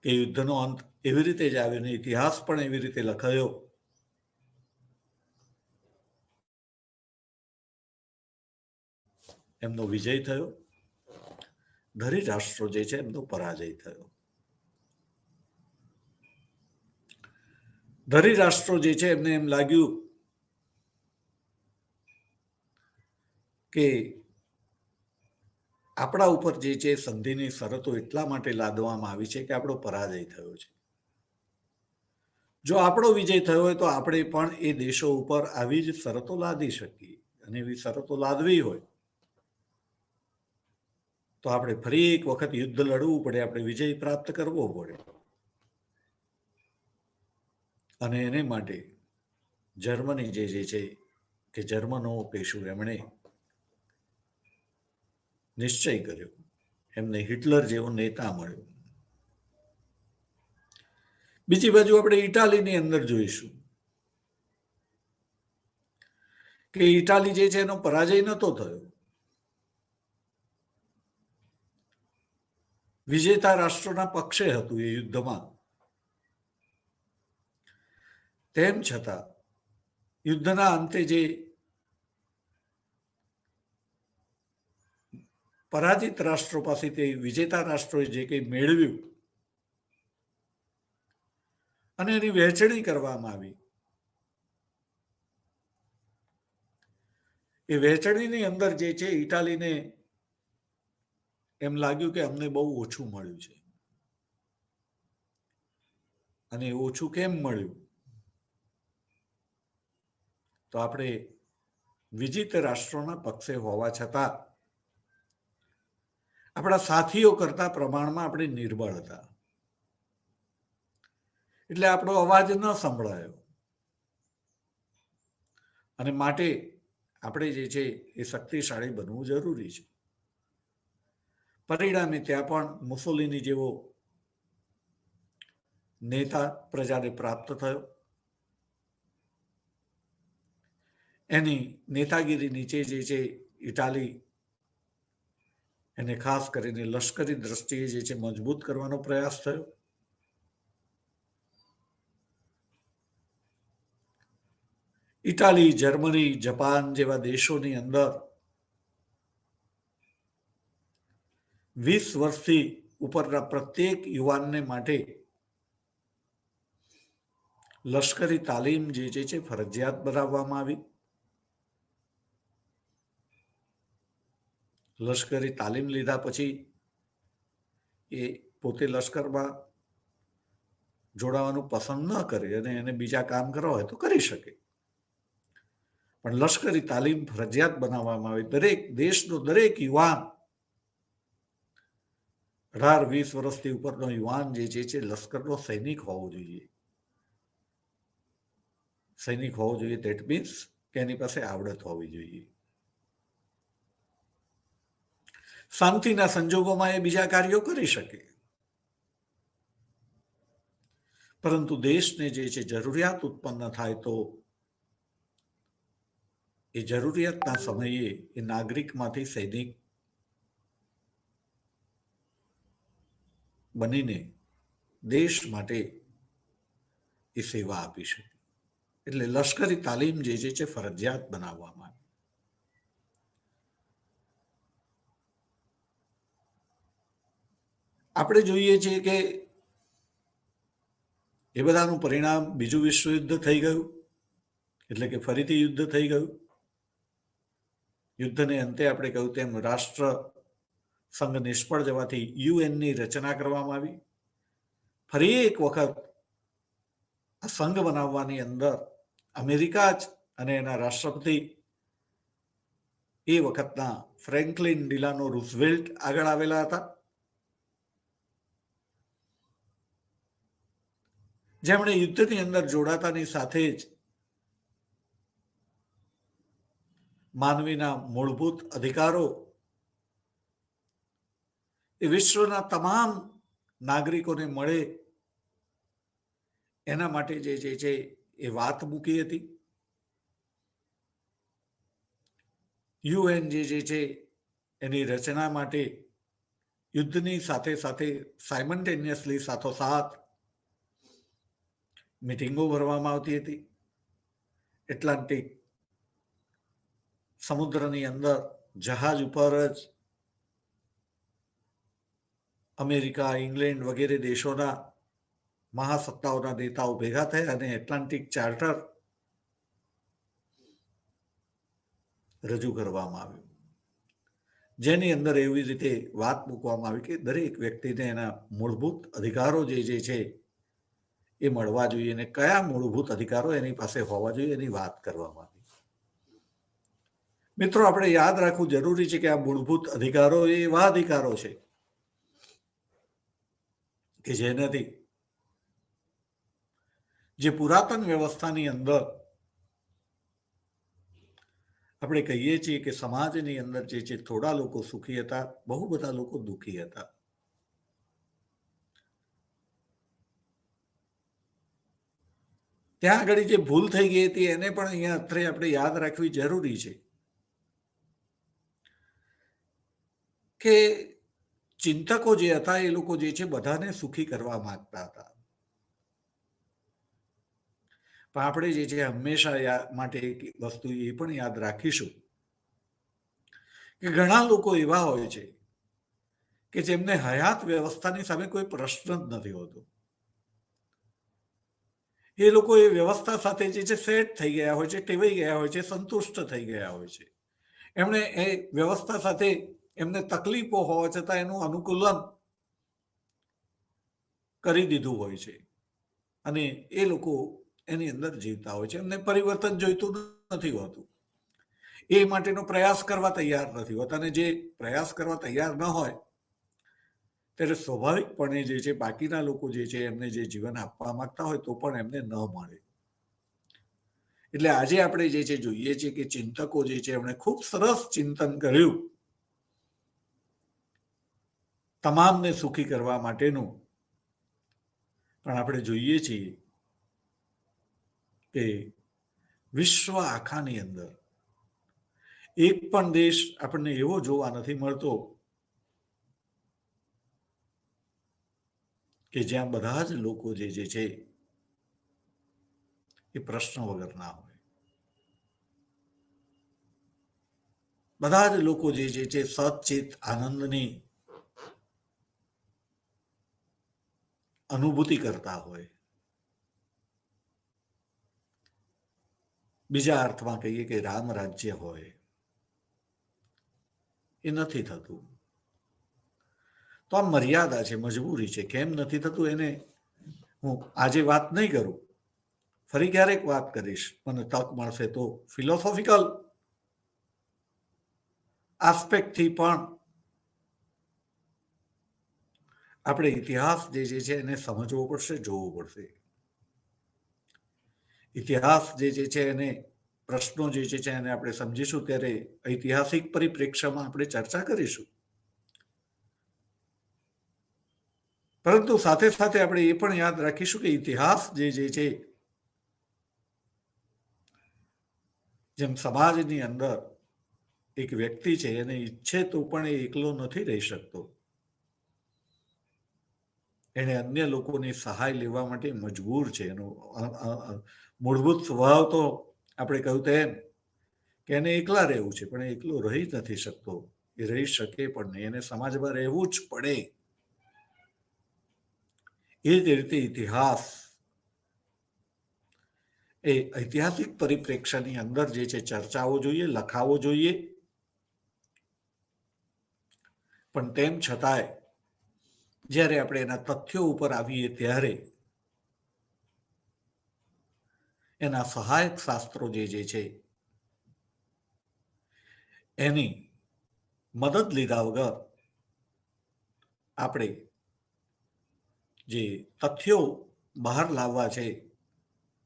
એ યુદ્ધનો અંત એવી રીતે જ આવ્યો ને ઇતિહાસ પણ એવી રીતે લખાયો એમનો વિજય થયો, ધરી રાષ્ટ્રો જે છે એમનો પરાજય થયો. ધરી રાષ્ટ્રો જે છે એમને એમ લાગ્યું કે આપણા ઉપર જે છે સંધિની શરતો એટલા માટે લાદવામાં આવી છે કે આપણો પરાજય થયો છે. જો આપણો વિજય થયો હોય તો આપણે પણ એ દેશો ઉપર આવી જ શરતો લાદી શકીએ, અને એવી શરતો લાદવી હોય તો આપણે ફરી એક વખત યુદ્ધ લડવું પડે, આપણે વિજય પ્રાપ્ત કરવો પડે. અને એને માટે જર્મની જે છે કે જર્મનો પેશુ એમણે નિશ્ચય કર્યો, એમને હિટલર જેવો નેતા મળ્યો. બીજી બાજુ આપણે ઇટાલીની અંદર જોઈશું કે ઇટાલી જે છે એનો પરાજય નહોતો થયો. વિજેતા રાષ્ટ્રોના પક્ષે હતું એ યુદ્ધમાં. તેમ છતાં યુદ્ધના અંતે જે પરાજિત રાષ્ટ્રો પાસેથી વિજેતા રાષ્ટ્રોએ જે કંઈ મેળવ્યું અને એની વહેંચણી કરવામાં આવી, એ વહેંચણીની અંદર જે છે ઇટાલીને એમ લાગ્યું કે અમને બહુ ઓછું મળ્યું છે. અને ઓછું કેમ મળ્યું? તો આપણે વિજિત રાષ્ટ્રોના પક્ષે હોવા છતાં આપણા સાથીઓ કરતા પ્રમાણમાં આપણે નિર્બળ હતા, એટલે આપણો અવાજ ન સંભળાયો. અને માટે આપણે જે છે એ શક્તિશાળી બનવું જરૂરી છે. પરિણામે ત્યાં પણ મુસોલિની જેવો નેતા પ્રજાને પ્રાપ્ત થયો. એની નેતાગીરી નીચે જે છે ઇટાલી એને ખાસ કરીને લશ્કરી દ્રષ્ટિએ જે છે મજબૂત કરવાનો પ્રયાસ થયો. ઇટાલી, જર્મની, જાપાન જેવા દેશોની અંદર 20 વર્ષથી ઉપરના પ્રત્યેક યુવાનને માટે લશ્કરી તાલીમ જે છે ફરજિયાત બનાવવામાં આવી. લશ્કરી તાલીમ લીધા પછી એ પોતે લશ્કરમાં જોડાવાનું પસંદ ન કરે અને એને બીજા કામ કરવા હોય તો કરી શકે, પણ લશ્કરી તાલીમ ફરજિયાત બનાવવામાં આવી. દરેક દેશનો દરેક યુવાન, 18-20 વર્ષથી ઉપરનો યુવાન જે છે લશ્કરનો સૈનિક હોવો જોઈએ. સૈનિક હોવો જોઈએ દેટ મીન્સ કે એની પાસે આવડત હોવી જોઈએ. શાંતિના સંજોગોમાં એ બીજા કાર્યો કરી શકે, પરંતુ દેશને જે છે જરૂરિયાત ઉત્પન્ન થાય તો એ જરૂરિયાતના સમયે એ નાગરિકમાંથી સૈનિક બનીને દેશ માટે એ સેવા આપી શકે. એટલે લશ્કરી તાલીમ જે છે ફરજિયાત બનાવવામાં આવી. આપણે જોઈએ છીએ કે એ બધાનું પરિણામ બીજું વિશ્વયુદ્ધ થઈ ગયું, એટલે કે ફરીથી યુદ્ધ થઈ ગયું. યુદ્ધને અંતે આપણે કહ્યું તેમ રાષ્ટ્ર સંઘ નિષ્ફળ જવાથી યુએનની રચના કરવામાં આવી. ફરી એક વખત આ સંઘ બનાવવાની અંદર અમેરિકા જ અને એના રાષ્ટ્રપતિ એ વખતના ફ્રેન્કલિન ડિલાનો રૂઝવેલ્ટ આગળ આવેલા હતા, જેમણે યુદ્ધની અંદર જોડાતાની સાથે જ માનવીના મૂળભૂત અધિકારો એ વિશ્વના તમામ નાગરિકોને મળે એના માટે જે છે એ વાત મૂકી હતી. યુએન જે છે એની રચના માટે યુદ્ધની સાથે સાથે સાયમન્ટેનિયસલી સાથોસાથ મિટિંગો ભરવામાં આવતી હતી. એટલાન્ટિક સમુદ્રની અંદર જહાજ ઉપર જ અમેરિકા, ઇંગ્લેન્ડ વગેરે દેશોના મહાસત્તાઓના નેતાઓ ભેગા થયા અને એટલાન્ટિક ચાર્ટર રજૂ કરવામાં આવ્યું, જેની અંદર એવી રીતે વાત મૂકવામાં આવી કે દરેક વ્યક્તિને એના મૂળભૂત અધિકારો જે છે એ મળવા જોઈએ અને કયા મૂળભૂત અધિકારો એની પાસે હોવા જોઈએ એની વાત કરવામાં આવી. મિત્રો, આપણે યાદ રાખવું જરૂરી છે કે આ મૂળભૂત અધિકારો એ એવા અધિકારો છે કે જેનાથી જે પુરાતન વ્યવસ્થાની અંદર આપણે કહીએ છીએ કે સમાજની અંદર જે છે થોડા લોકો સુખી હતા, બહુ બધા લોકો દુઃખી હતા. ત્યાં આગળ જે ભૂલ થઈ ગઈ હતી એને પણ અહીંયા અત્રે આપણે યાદ રાખવી જરૂરી છે કે ચિંતકો જે હતા એ લોકો જે છે બધાને સુખી કરવા માંગતા હતા. પણ આપણે જે છે હંમેશા માટે એક વસ્તુ એ પણ યાદ રાખીશું કે ઘણા લોકો એવા હોય છે કે જેમને હયાત વ્યવસ્થાની સામે કોઈ પ્રશ્ન જ નથી હોતો. એ લોકો એ વ્યવસ્થા સાથે જે છે સેટ થઈ ગયા હોય છે, ટેવાઈ ગયા હોય છે, સંતુષ્ટ થઈ ગયા હોય છે. એમણે એ વ્યવસ્થા સાથે એમને તકલીફો હોવા છતાં એનું અનુકૂલન કરી દીધું હોય છે અને એ લોકો એની અંદર જીવતા હોય છે. એમને પરિવર્તન જોઈતું નથી હોતું, એ માટેનો પ્રયાસ કરવા તૈયાર નથી હોતા અને જે પ્રયાસ કરવા તૈયાર ન હોય ત્યારે સ્વાભાવિકપણે જે છે બાકીના લોકો જે છે એમને જે જીવન આપવા માંગતા હોય તો પણ એમને ન મળે. એટલે આજે આપણે જે છે જોઈએ છીએ કે ચિંતકો જે છે એમણે ખૂબ સરસ ચિંતન કર્યું તમામને સુખી કરવા માટેનું. પણ આપણે જોઈએ છીએ કે વિશ્વ આખાની અંદર એક પણ દેશ આપણને એવો જોવા નથી મળતો કે જ્યાં બધા જ લોકો જે છે એ પ્રશ્ન વગરના હોય. બધા જ લોકો જે છે સચિત આનંદની અનુભૂતિ કરતા હોય. બીજા અર્થમાં કહીએ કે રામ રાજ્ય હોય, એ નથી થતું. તો આ મર્યાદા છે, મજબૂરી છે. કેમ નથી થતું એને હું આજે વાત નહીં કરું, ફરી ક્યારેક વાત કરીશ મને તક મળશે તો. ફિલોસોફિકલ આસ્પેક્ટથી પણ આપણે ઇતિહાસ જે છે એને સમજવો પડશે, જોવો પડશે. ઇતિહાસ જે છે એને પ્રશ્નો જે છે એને આપણે સમજીશું ત્યારે ઐતિહાસિક પરિપ્રેક્ષ્યમાં આપણે ચર્ચા કરીશું. પરંતુ સાથે સાથે આપણે એ પણ યાદ રાખીશું કે ઇતિહાસ જે છે જેમ સમાજની અંદર એક વ્યક્તિ છે એને ઈચ્છે તો પણ એ એકલો નથી રહી શકતો. એને અન્ય લોકોની સહાય લેવા માટે મજબૂર છે. એનો મૂળભૂત સ્વભાવ તો આપણે કહ્યું તેમ કે એને એકલા રહેવું છે, પણ એ એકલો રહી નથી શકતો. એ રહી શકે પણ નહીં, એને સમાજમાં રહેવું જ પડે. એ જ રીતે ઇતિહાસ એ ઐતિહાસિક પરિપ્રેક્ષ્યની અંદર જે છે ચર્ચાઓ જોઈએ, લખાવો જોઈએ. પણ તેમ છતાંય જ્યારે આપણે એના તથ્યો ઉપર આવીએ ત્યારે એના સહાયક શાસ્ત્રો જે છે એની મદદ લીધા વગર આપણે જે તથ્યો બહાર લાવવા છે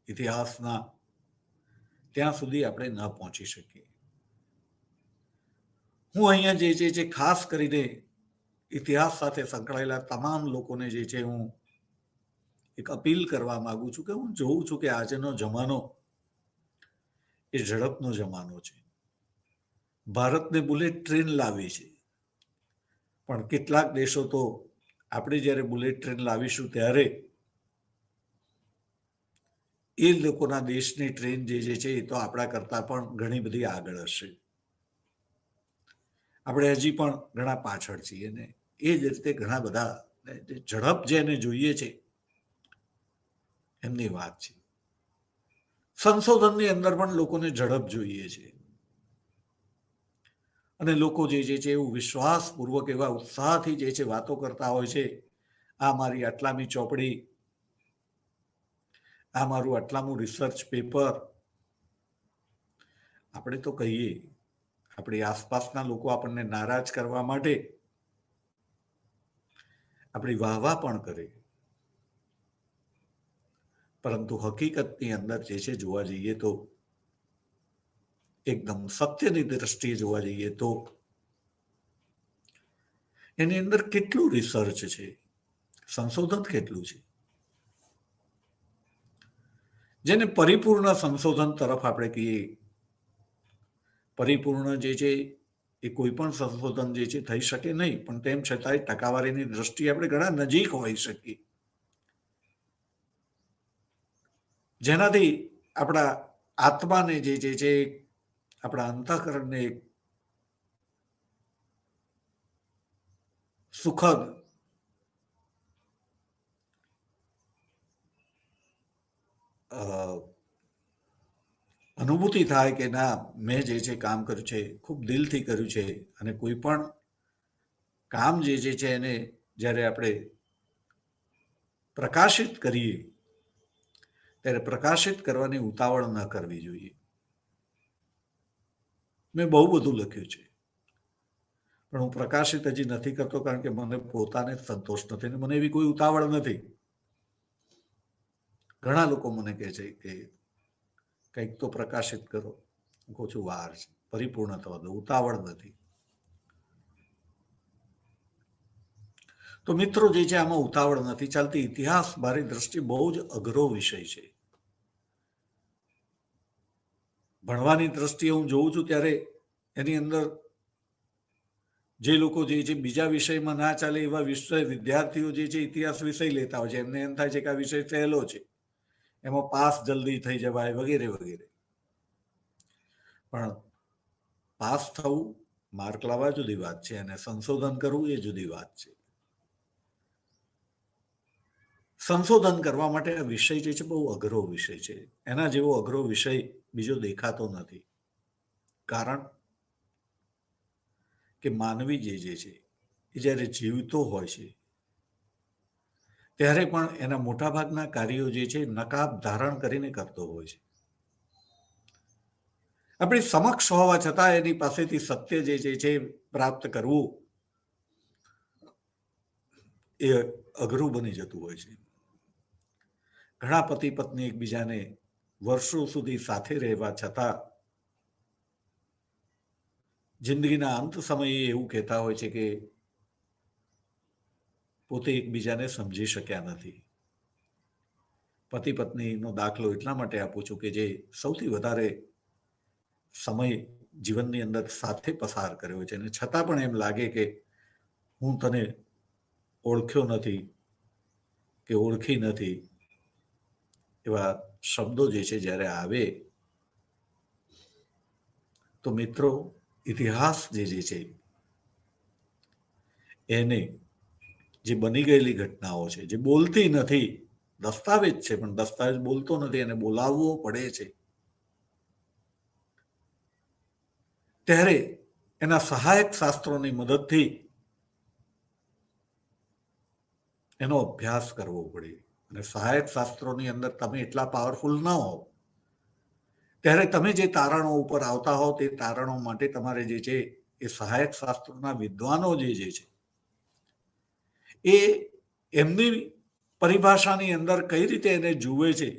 ઇતિહાસના, ત્યાં સુધી આપણે ન પહોંચી શકીએ. હું અહીંયા જે છે ખાસ કરીને ઇતિહાસ સાથે સંકળાયેલા તમામ લોકોને જે છે હું એક અપીલ કરવા માંગુ છું કે હું જોઉં છું કે આજનો જમાનો એ ઝડપનો જમાનો છે. ભારતને બુલેટ ટ્રેન લાવી છે, પણ કેટલાક દેશો તો આપણે જ્યારે બુલેટ ટ્રેન લાવીશું ત્યારે એ લોકોના દેશની ટ્રેન જે છે એ તો આપણા કરતાં પણ ઘણી બધી આગળ હશે. આપણે હજી પણ ઘણા પાછળ છીએ ને એ જ રીતે ઘણા બધા ઝડપ જેને જોઈએ છે એમની વાત છે. સંશોધનની અંદર પણ લોકોને ઝડપ જોઈએ છે અને લોકો જે છે એવું વિશ્વાસપૂર્વક એવા ઉત્સાહથી જે છે વાતો કરતા હોય છે. આ મારી આટલામી ચોપડી, આ મારું આટલામું રિસર્ચ પેપર. આપણે તો કહીએ, આપણી આસપાસના લોકો આપણને નારાજ કરવા માટે આપણી વાહવા પણ કરે, પરંતુ હકીકતની અંદર જે છે જોવા જઈએ તો એકદમ સત્યની દ્રષ્ટિએ જોવા જઈએ તો એની અંદર કેટલું રિસર્ચ છે, સંશોધન કેટલું છે, જેને પરિપૂર્ણ સંશોધન તરફ આપણે કહીએ. પરિપૂર્ણ જે છે એ કોઈ પણ સંશોધન જે છે થઈ શકે નહીં, પણ તેમ છતાંય ટકાવારીની દ્રષ્ટિએ આપણે ઘણા નજીક હોઈ શકીએ, જેનાથી આપણા આત્માને જે છે આપણા અંતઃકરણને સુખદ અનુભૂતિ થાય કે ના, મેં જે છે કામ કર્યું છે ખૂબ દિલથી કર્યું છે. અને કોઈ પણ કામ જે છે એને જ્યારે આપણે પ્રકાશિત કરીએ ત્યારે પ્રકાશિત કરવાની ઉતાવળ ન કરવી જોઈએ. મેં બહુ બધું લખ્યું છે પણ હું પ્રકાશિત હજી નથી કરતો, કારણ કે મને પોતાને સંતોષ નથી ને મને એવી કોઈ ઉતાવળ નથી. ઘણા લોકો મને કહે છે કે કંઈક તો પ્રકાશિત કરો. હું કહું છું વાર છે, પરિપૂર્ણ થવા દો, ઉતાવળ નથી. તો મિત્રો જે છે આમાં ઉતાવળ નથી ચાલતી. ઇતિહાસ મારી દ્રષ્ટિએ બહુ જ અઘરો વિષય છે. ભણવાની દ્રષ્ટિએ હું જોઉં છું ત્યારે એની અંદર જે લોકો જે છે બીજા વિષયમાં ના ચાલે એવા વિદ્યાર્થીઓ જે છે ઇતિહાસ વિષય લેતા હોય છે. એમને એમ થાય છે કે આ વિષય સહેલો છે, એમાં પાસ જલ્દી થઈ જવાય વગેરે વગેરે. પણ પાસ થવું, માર્ક લાવવા જુદી વાત છે અને સંશોધન કરવું એ જુદી વાત છે. સંશોધન કરવા માટે આ વિષય જે છે બહુ અઘરો વિષય છે. એના જેવો અઘરો વિષય બીજો દેખાતો નથી. કારણ કે માનવી જે છે એ જ્યારે જીવતો હોય છે ત્યારે પણ એના મોટાભાગના કાર્યો જે છે નકાબ ધારણ કરીને કરતો હોય છે. આપણી સમક્ષ હોવા છતાં એની પાસેથી સત્ય જે છે પ્રાપ્ત કરવું એ અઘરું બની જતું હોય છે. ઘણા પતિ પત્ની એકબીજાને વર્ષો સુધી સાથે રહેવા છતાં જિંદગીના અંત સમયે એવું કહેતા હોય છે કે પોતે એકબીજાને સમજી શક્યા નથી. પતિ પત્નીનો દાખલો એટલા માટે આપું છું કે જે સૌથી વધારે સમય જીવનની અંદર સાથે પસાર કર્યો છે અને છતાં પણ એમ લાગે કે હું તને ઓળખ્યો નથી કે ઓળખી નથી, એવા શબ્દો જે છે જ્યારે આવે તો મિત્રો ઇતિહાસ જે છે એને જે બની ગયેલી ઘટનાઓ છે, જે બોલતી નથી, દસ્તાવેજ છે પણ દસ્તાવેજ બોલતો નથી, એને બોલાવવો પડે છે, ત્યારે એના સહાયક શાસ્ત્રોની મદદથી એનો અભ્યાસ કરવો પડે. અને સહાયક શાસ્ત્રોની અંદર તમે એટલા પાવરફુલ ન હો ત્યારે તમે જે તારણો ઉપર આવતા હો તે તારણો માટે તમારે જે છે એ સહાયક શાસ્ત્રોના વિદ્વાનો જે છે એ એમની પરિભાષાની અંદર કઈ રીતે એને જુએ છે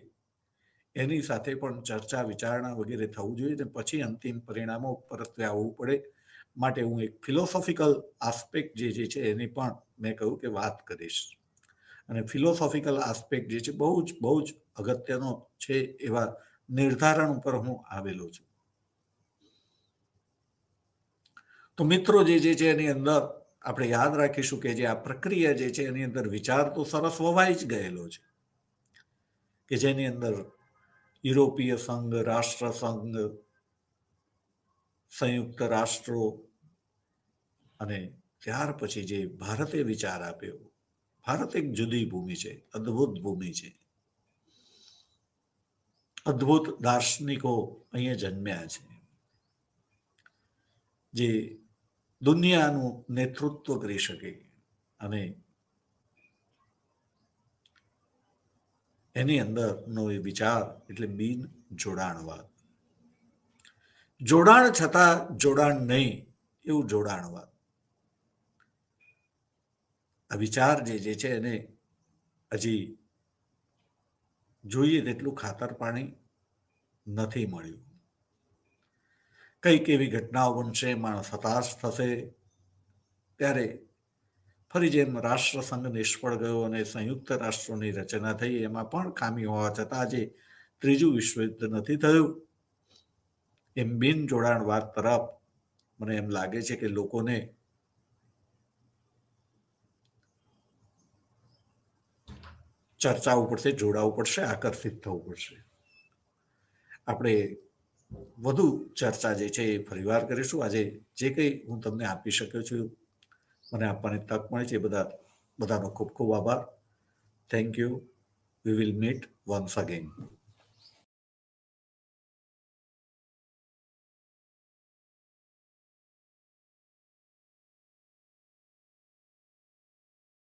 એની સાથે પણ ચર્ચા વિચારણા વગેરે થવું જોઈએ ને પછી અંતિમ પરિણામો પરત્વે આવવું પડે. માટે હું એક ફિલોસોફિકલ આસ્પેક્ટ જે છે એની પણ મેં કહ્યું કે વાત કરીશ. અને ફિલોસોફિકલ આસ્પેક્ટ જે છે બહુ જ અગત્યનો છે એવા નિર્ધારણ ઉપર હું આવેલો છું. તો મિત્રો જે છે એની અંદર આપણે યાદ રાખીશું કે જે આ પ્રક્રિયા જે છે એની અંદર વિચાર તો સરસ વવાઈ જ ગયેલો છે, કે જેની અંદર યુરોપીય સંઘ, રાષ્ટ્રસંઘ, સંયુક્ત રાષ્ટ્રો અને ત્યાર પછી જે ભારતે વિચાર આપ્યો. ભારત એક જુદી ભૂમિ છે, અદ્ભુત ભૂમિ છે. અદ્ભુત દાર્શનિકો અહીંયા જન્મ્યા છે, જે દુનિયાનું નેતૃત્વ કરી શકે. અને એની અંદરનો એ વિચાર એટલે બિન જોડાણવાદ. જોડાણ છતાં જોડાણ નહીં એવું જોડાણવાદ. આ વિચાર જે છે એને હજી જોઈએ તેટલું ખાતર પાણી નથી મળ્યું. કઈક એવી ઘટનાઓ બનશે, માણસ હતાશ થશે, ત્યારે ફરી જેમ રાષ્ટ્રસંઘ નિષ્ફળ ગયો અને સંયુક્ત રાષ્ટ્રોની રચના થઈ, એમાં પણ ખામી હોવા છતાં આજે ત્રીજું વિશ્વયુદ્ધ નથી થયું. એમ બિન જોડાણવાદ તરફ મને એમ લાગે છે કે લોકોને ચર્ચાવું પડશે, જોડાવું પડશે, આકર્ષિત થવું પડશે. આપણે વધુ ચર્ચા જે છે એ ફરીવાર કરીશું. આજે જે કંઈ હું તમને આપી શક્યો છું, મને આપવાની તક મળી છે, બધાનો ખૂબ ખૂબ આભાર. Thank you. We will meet once again.